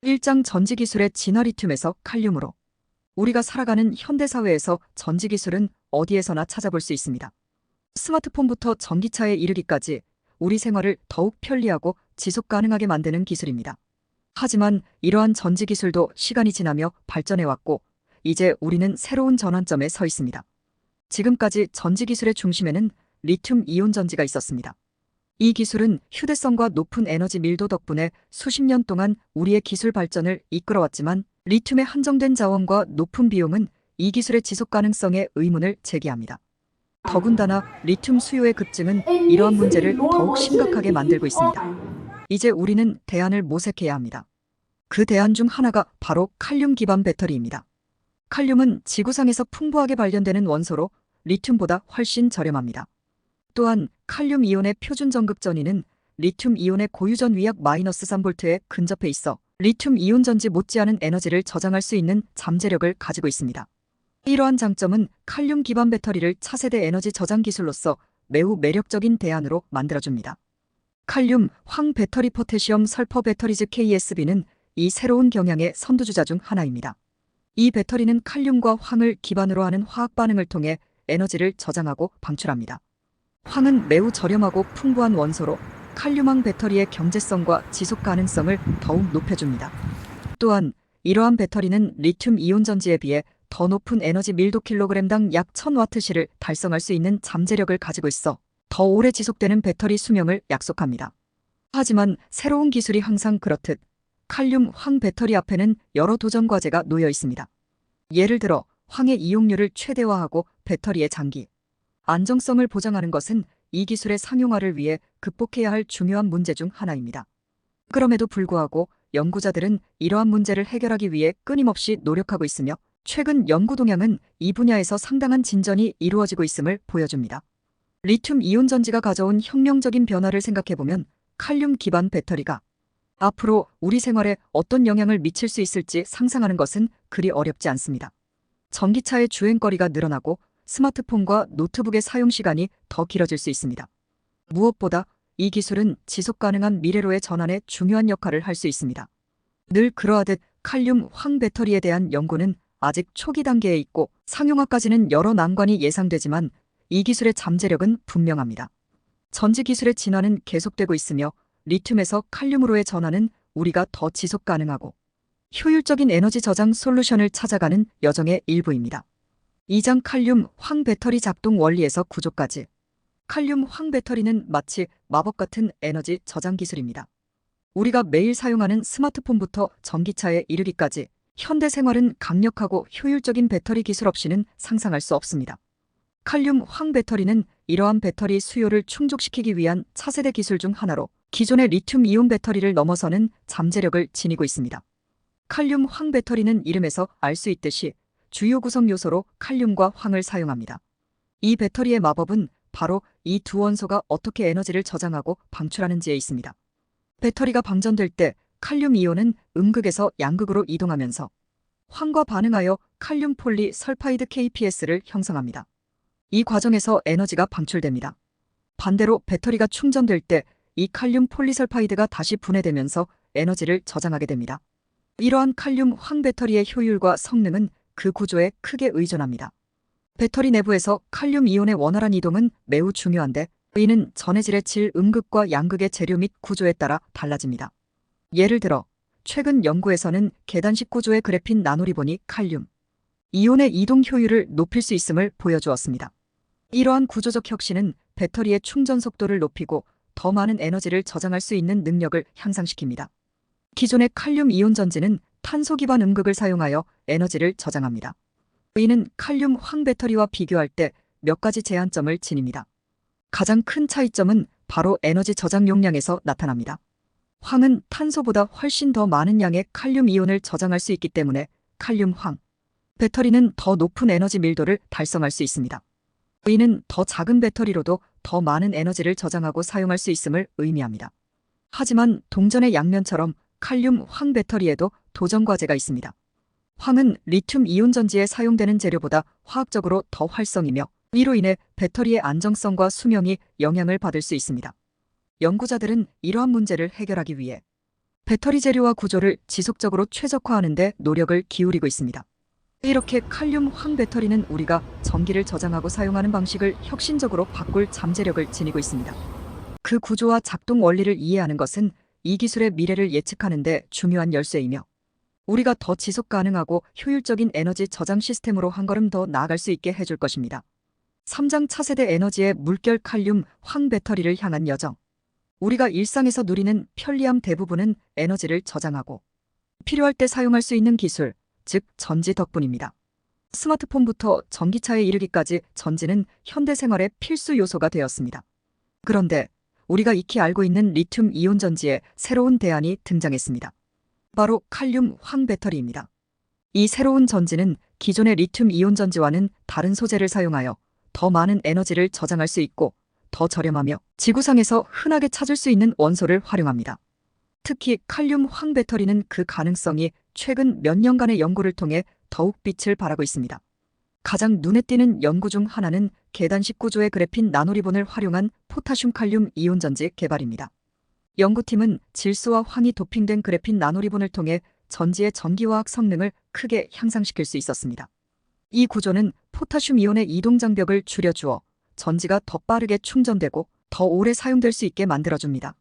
1장 전지기술의 진화 리튬에서 칼륨으로. 우리가 살아가는 현대사회에서 전지기술은 어디에서나 찾아볼 수 있습니다. 스마트폰부터 전기차에 이르기까지 우리 생활을 더욱 편리하고 지속 가능하게 만드는 기술입니다. 하지만 이러한 전지기술도 시간이 지나며 발전해왔고 이제 우리는 새로운 전환점에 서 있습니다. 지금까지 전지기술의 중심에는 리튬 이온 전지가 있었습니다. 이 기술은 휴대성과 높은 에너지 밀도 덕분에 수십 년 동안 우리의 기술 발전을 이끌어왔지만 리튬의 한정된 자원과 높은 비용은 이 기술의 지속 가능성에 의문을 제기합니다. 더군다나 리튬 수요의 급증은 이러한 문제를 더욱 심각하게 만들고 있습니다. 이제 우리는 대안을 모색해야 합니다. 그 대안 중 하나가 바로 칼륨 기반 배터리입니다. 칼륨은 지구상에서 풍부하게 발견되는 원소로 리튬보다 훨씬 저렴합니다. 또한 칼륨 이온의 표준 전극 전위는 리튬 이온의 고유 전위약 -3V에 근접해 있어 리튬 이온 전지 못지않은 에너지를 저장할 수 있는 잠재력을 가지고 있습니다. 이러한 장점은 칼륨 기반 배터리를 차세대 에너지 저장 기술로서 매우 매력적인 대안으로 만들어줍니다. 칼륨, 황 배터리 포테시엄 설퍼 배터리즈 KSB는 이 새로운 경향의 선두주자 중 하나입니다. 이 배터리는 칼륨과 황을 기반으로 하는 화학 반응을 통해 에너지를 저장하고 방출합니다. 황은 매우 저렴하고 풍부한 원소로 칼륨황 배터리의 경제성과 지속 가능성을 더욱 높여줍니다. 또한 이러한 배터리는 리튬 이온 전지에 비해 더 높은 에너지 밀도 킬로그램당 약 1000W시를 달성할 수 있는 잠재력을 가지고 있어 더 오래 지속되는 배터리 수명을 약속합니다. 하지만 새로운 기술이 항상 그렇듯 칼륨 황 배터리 앞에는 여러 도전 과제가 놓여 있습니다. 예를 들어 황의 이용률을 최대화하고 배터리의 장기 안정성을 보장하는 것은 이 기술의 상용화를 위해 극복해야 할 중요한 문제 중 하나입니다. 그럼에도 불구하고 연구자들은 이러한 문제를 해결하기 위해 끊임없이 노력하고 있으며 최근 연구 동향은 이 분야에서 상당한 진전이 이루어지고 있음을 보여줍니다. 리튬 이온 전지가 가져온 혁명적인 변화를 생각해보면 칼륨 기반 배터리가 앞으로 우리 생활에 어떤 영향을 미칠 수 있을지 상상하는 것은 그리 어렵지 않습니다. 전기차의 주행거리가 늘어나고 스마트폰과 노트북의 사용 시간이 더 길어질 수 있습니다. 무엇보다 이 기술은 지속 가능한 미래로의 전환에 중요한 역할을 할 수 있습니다. 늘 그러하듯 칼륨 황 배터리에 대한 연구는 아직 초기 단계에 있고 상용화까지는 여러 난관이 예상되지만 이 기술의 잠재력은 분명합니다. 전지 기술의 진화는 계속되고 있으며 리튬에서 칼륨으로의 전환은 우리가 더 지속 가능하고 효율적인 에너지 저장 솔루션을 찾아가는 여정의 일부입니다. 2장 칼륨 황 배터리 작동 원리에서 구조까지. 칼륨 황 배터리는 마치 마법 같은 에너지 저장 기술입니다. 우리가 매일 사용하는 스마트폰부터 전기차에 이르기까지 현대 생활은 강력하고 효율적인 배터리 기술 없이는 상상할 수 없습니다. 칼륨 황 배터리는 이러한 배터리 수요를 충족시키기 위한 차세대 기술 중 하나로 기존의 리튬 이온 배터리를 넘어서는 잠재력을 지니고 있습니다. 칼륨 황 배터리는 이름에서 알 수 있듯이 주요 구성 요소로 칼륨과 황을 사용합니다. 이 배터리의 마법은 바로 이 두 원소가 어떻게 에너지를 저장하고 방출하는지에 있습니다. 배터리가 방전될 때 칼륨 이온은 음극에서 양극으로 이동하면서 황과 반응하여 칼륨 폴리 설파이드 KPS를 형성합니다. 이 과정에서 에너지가 방출됩니다. 반대로 배터리가 충전될 때 이 칼륨 폴리설파이드가 다시 분해되면서 에너지를 저장하게 됩니다. 이러한 칼륨 황 배터리의 효율과 성능은 그 구조에 크게 의존합니다. 배터리 내부에서 칼륨 이온의 원활한 이동은 매우 중요한데 이는 전해질의 질 음극과 양극의 재료 및 구조에 따라 달라집니다. 예를 들어 최근 연구에서는 계단식 구조의 그래핀 나노리본이 칼륨 이온의 이동 효율을 높일 수 있음을 보여주었습니다. 이러한 구조적 혁신은 배터리의 충전 속도를 높이고 더 많은 에너지를 저장할 수 있는 능력을 향상시킵니다. 기존의 칼륨 이온 전지는 탄소 기반 음극을 사용하여 에너지를 저장합니다. 이는 칼륨 황 배터리와 비교할 때 몇 가지 제한점을 지닙니다. 가장 큰 차이점은 바로 에너지 저장 용량에서 나타납니다. 황은 탄소보다 훨씬 더 많은 양의 칼륨 이온을 저장할 수 있기 때문에 칼륨 황 배터리는 더 높은 에너지 밀도를 달성할 수 있습니다. 이는 더 작은 배터리로도 더 많은 에너지를 저장하고 사용할 수 있음을 의미합니다. 하지만 동전의 양면처럼 칼륨 황 배터리에도 도전 과제가 있습니다. 황은 리튬 이온 전지에 사용되는 재료보다 화학적으로 더 활성이며 이로 인해 배터리의 안정성과 수명이 영향을 받을 수 있습니다. 연구자들은 이러한 문제를 해결하기 위해 배터리 재료와 구조를 지속적으로 최적화하는 데 노력을 기울이고 있습니다. 이렇게 칼륨 황 배터리는 우리가 전기를 저장하고 사용하는 방식을 혁신적으로 바꿀 잠재력을 지니고 있습니다. 그 구조와 작동 원리를 이해하는 것은 이 기술의 미래를 예측하는 데 중요한 열쇠이며 우리가 더 지속 가능하고 효율적인 에너지 저장 시스템으로 한 걸음 더 나아갈 수 있게 해줄 것입니다. 3장 차세대 에너지의 물결 칼륨 황 배터리를 향한 여정. 우리가 일상에서 누리는 편리함 대부분은 에너지를 저장하고 필요할 때 사용할 수 있는 기술, 즉 전지 덕분입니다. 스마트폰부터 전기차에 이르기까지 전지는 현대 생활의 필수 요소가 되었습니다. 그런데 우리가 익히 알고 있는 리튬 이온 전지의 새로운 대안이 등장했습니다. 바로 칼륨 황 배터리입니다. 이 새로운 전지는 기존의 리튬 이온 전지와는 다른 소재를 사용하여 더 많은 에너지를 저장할 수 있고 더 저렴하며 지구상에서 흔하게 찾을 수 있는 원소를 활용합니다. 특히 칼륨 황 배터리는 그 가능성이 최근 몇 년간의 연구를 통해 더욱 빛을 발하고 있습니다. 가장 눈에 띄는 연구 중 하나는 계단식 구조의 그래핀 나노리본을 활용한 포타슘 칼륨 이온 전지 개발입니다. 연구팀은 질소와 황이 도핑된 그래핀 나노리본을 통해 전지의 전기화학 성능을 크게 향상시킬 수 있었습니다. 이 구조는 포타슘 이온의 이동 장벽을 줄여주어 전지가 더 빠르게 충전되고 더 오래 사용될 수 있게 만들어줍니다.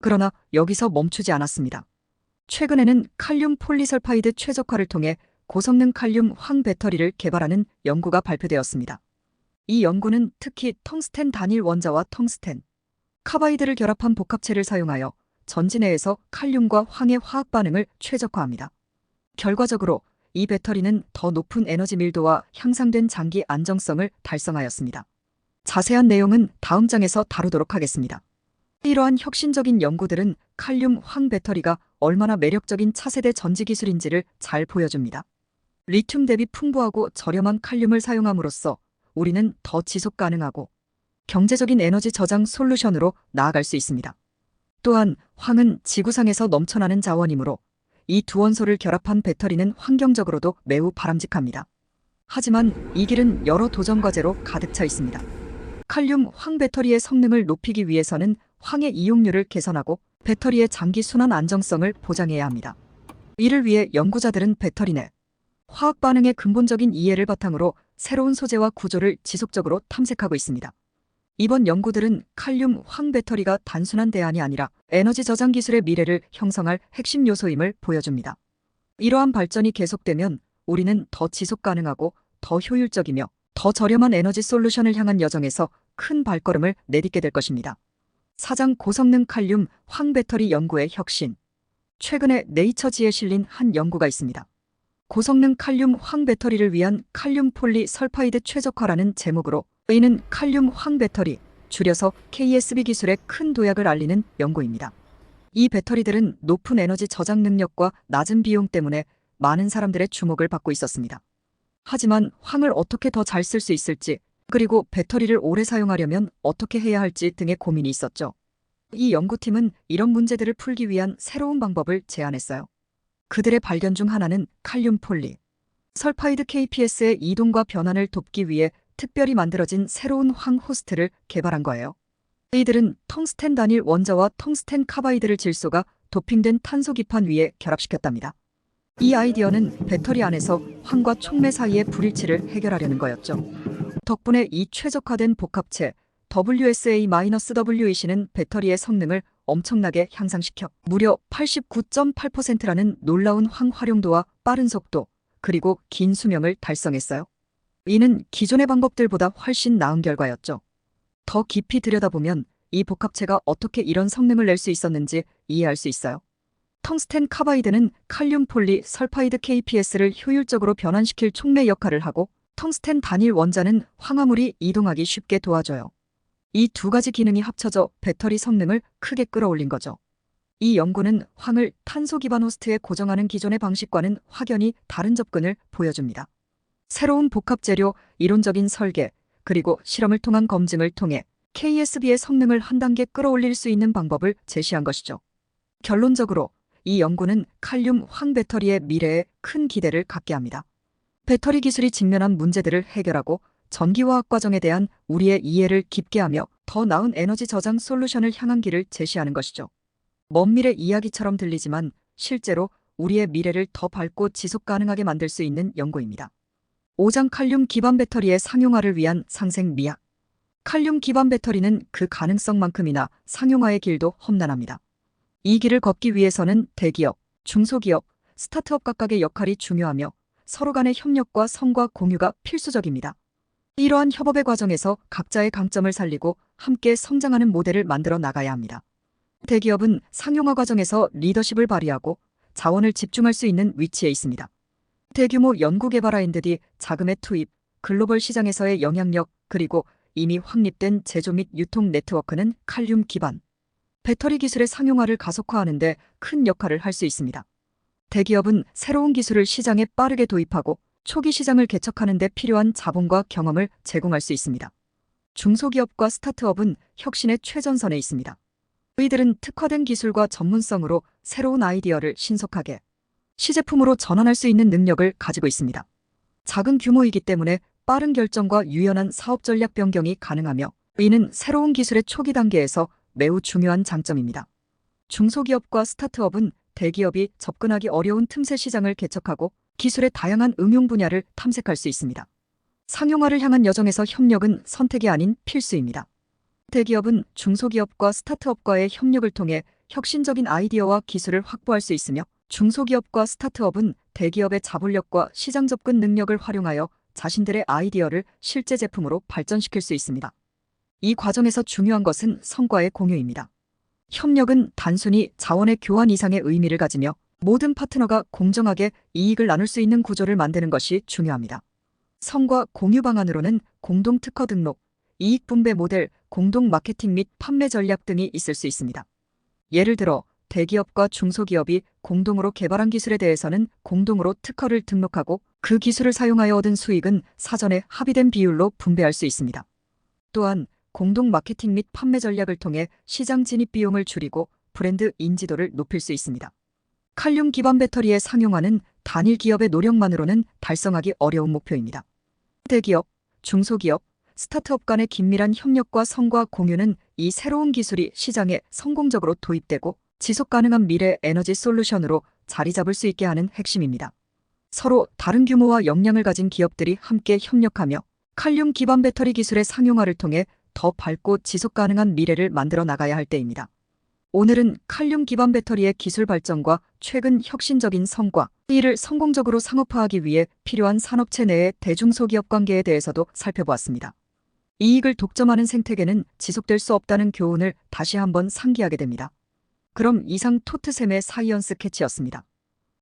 그러나 여기서 멈추지 않았습니다. 최근에는 칼륨 폴리설파이드 최적화를 통해 고성능 칼륨 황 배터리를 개발하는 연구가 발표되었습니다. 이 연구는 특히 텅스텐 단일 원자와 텅스텐, 카바이드를 결합한 복합체를 사용하여 전지 내에서 칼륨과 황의 화학 반응을 최적화합니다. 결과적으로 이 배터리는 더 높은 에너지 밀도와 향상된 장기 안정성을 달성하였습니다. 자세한 내용은 다음 장에서 다루도록 하겠습니다. 이러한 혁신적인 연구들은 칼륨 황 배터리가 얼마나 매력적인 차세대 전지 기술인지를 잘 보여줍니다. 리튬 대비 풍부하고 저렴한 칼륨을 사용함으로써 우리는 더 지속 가능하고 경제적인 에너지 저장 솔루션으로 나아갈 수 있습니다. 또한 황은 지구상에서 넘쳐나는 자원이므로 이 두 원소를 결합한 배터리는 환경적으로도 매우 바람직합니다. 하지만 이 길은 여러 도전 과제로 가득 차 있습니다. 칼륨 황 배터리의 성능을 높이기 위해서는 황의 이용률을 개선하고 배터리의 장기 순환 안정성을 보장해야 합니다. 이를 위해 연구자들은 배터리 내 화학 반응의 근본적인 이해를 바탕으로 새로운 소재와 구조를 지속적으로 탐색하고 있습니다. 이번 연구들은 칼륨 황 배터리가 단순한 대안이 아니라 에너지 저장 기술의 미래를 형성할 핵심 요소임을 보여줍니다. 이러한 발전이 계속되면 우리는 더 지속 가능하고 더 효율적이며 더 저렴한 에너지 솔루션을 향한 여정에서 큰 발걸음을 내딛게 될 것입니다. 4장 고성능 칼륨 황 배터리 연구의 혁신. 최근에 네이처지에 실린 한 연구가 있습니다. 고성능 칼륨 황 배터리를 위한 칼륨 폴리 설파이드 최적화라는 제목으로 이는 칼륨 황 배터리, 줄여서 KSB 기술의 큰 도약을 알리는 연구입니다. 이 배터리들은 높은 에너지 저장 능력과 낮은 비용 때문에 많은 사람들의 주목을 받고 있었습니다. 하지만 황을 어떻게 더 잘 쓸 수 있을지, 그리고 배터리를 오래 사용하려면 어떻게 해야 할지 등의 고민이 있었죠. 이 연구팀은 이런 문제들을 풀기 위한 새로운 방법을 제안했어요. 그들의 발견 중 하나는 칼륨 폴리 설파이드 KPS의 이동과 변환을 돕기 위해 특별히 만들어진 새로운 황 호스트를 개발한 거예요. 이들은 텅스텐 단일 원자와 텅스텐 카바이드를 질소가 도핑된 탄소 기판 위에 결합시켰답니다. 이 아이디어는 배터리 안에서 황과 촉매 사이의 불일치를 해결하려는 거였죠. 덕분에 이 최적화된 복합체 WSA-WEC는 배터리의 성능을 엄청나게 향상시켜 무려 89.8%라는 놀라운 황 활용도와 빠른 속도, 그리고 긴 수명을 달성했어요. 이는 기존의 방법들보다 훨씬 나은 결과였죠. 더 깊이 들여다보면 이 복합체가 어떻게 이런 성능을 낼 수 있었는지 이해할 수 있어요. 텅스텐 카바이드는 칼륨 폴리 설파이드 KPS를 효율적으로 변환시킬 촉매 역할을 하고, 텅스텐 단일 원자는 황화물이 이동하기 쉽게 도와줘요. 이 두 가지 기능이 합쳐져 배터리 성능을 크게 끌어올린 거죠. 이 연구는 황을 탄소 기반 호스트에 고정하는 기존의 방식과는 확연히 다른 접근을 보여줍니다. 새로운 복합 재료, 이론적인 설계, 그리고 실험을 통한 검증을 통해 KSB의 성능을 한 단계 끌어올릴 수 있는 방법을 제시한 것이죠. 결론적으로 이 연구는 칼륨 황 배터리의 미래에 큰 기대를 갖게 합니다. 배터리 기술이 직면한 문제들을 해결하고 전기화학 과정에 대한 우리의 이해를 깊게 하며 더 나은 에너지 저장 솔루션을 향한 길을 제시하는 것이죠. 먼 미래 이야기처럼 들리지만 실제로 우리의 미래를 더 밝고 지속 가능하게 만들 수 있는 연구입니다. 5장 칼륨 기반 배터리의 상용화를 위한 상생 미학. 칼륨 기반 배터리는 그 가능성만큼이나 상용화의 길도 험난합니다. 이 길을 걷기 위해서는 대기업, 중소기업, 스타트업 각각의 역할이 중요하며 서로 간의 협력과 성과 공유가 필수적입니다. 이러한 협업의 과정에서 각자의 강점을 살리고 함께 성장하는 모델을 만들어 나가야 합니다. 대기업은 상용화 과정에서 리더십을 발휘하고 자원을 집중할 수 있는 위치에 있습니다. 대규모 연구개발 R&D, 자금의 투입, 글로벌 시장에서의 영향력, 그리고 이미 확립된 제조 및 유통 네트워크는 칼륨 기반 배터리 기술의 상용화를 가속화하는 데 큰 역할을 할 수 있습니다. 대기업은 새로운 기술을 시장에 빠르게 도입하고 초기 시장을 개척하는 데 필요한 자본과 경험을 제공할 수 있습니다. 중소기업과 스타트업은 혁신의 최전선에 있습니다. 이들은 특화된 기술과 전문성으로 새로운 아이디어를 신속하게 시제품으로 전환할 수 있는 능력을 가지고 있습니다. 작은 규모이기 때문에 빠른 결정과 유연한 사업 전략 변경이 가능하며 이는 새로운 기술의 초기 단계에서 매우 중요한 장점입니다. 중소기업과 스타트업은 대기업이 접근하기 어려운 틈새 시장을 개척하고 기술의 다양한 응용 분야를 탐색할 수 있습니다. 상용화를 향한 여정에서 협력은 선택이 아닌 필수입니다. 대기업은 중소기업과 스타트업과의 협력을 통해 혁신적인 아이디어와 기술을 확보할 수 있으며 중소기업과 스타트업은 대기업의 자본력과 시장 접근 능력을 활용하여 자신들의 아이디어를 실제 제품으로 발전시킬 수 있습니다. 이 과정에서 중요한 것은 성과의 공유입니다. 협력은 단순히 자원의 교환 이상의 의미를 가지며 모든 파트너가 공정하게 이익을 나눌 수 있는 구조를 만드는 것이 중요합니다. 성과 공유 방안으로는 공동 특허 등록, 이익 분배 모델, 공동 마케팅 및 판매 전략 등이 있을 수 있습니다. 예를 들어 대기업과 중소기업이 공동으로 개발한 기술에 대해서는 공동으로 특허를 등록하고 그 기술을 사용하여 얻은 수익은 사전에 합의된 비율로 분배할 수 있습니다. 또한 공동 마케팅 및 판매 전략을 통해 시장 진입 비용을 줄이고 브랜드 인지도를 높일 수 있습니다. 칼륨 기반 배터리의 상용화는 단일 기업의 노력만으로는 달성하기 어려운 목표입니다. 대기업, 중소기업, 스타트업 간의 긴밀한 협력과 성과 공유는 이 새로운 기술이 시장에 성공적으로 도입되고 지속 가능한 미래 에너지 솔루션으로 자리 잡을 수 있게 하는 핵심입니다. 서로 다른 규모와 역량을 가진 기업들이 함께 협력하며 칼륨 기반 배터리 기술의 상용화를 통해 더 밝고 지속 가능한 미래를 만들어 나가야 할 때입니다. 오늘은 칼륨 기반 배터리의 기술 발전과 최근 혁신적인 성과, 이를 성공적으로 상업화하기 위해 필요한 산업체 내의 대중소기업 관계에 대해서도 살펴보았습니다. 이익을 독점하는 생태계는 지속될 수 없다는 교훈을 다시 한번 상기하게 됩니다. 그럼 이상 토트샘의 사이언스 캐치였습니다.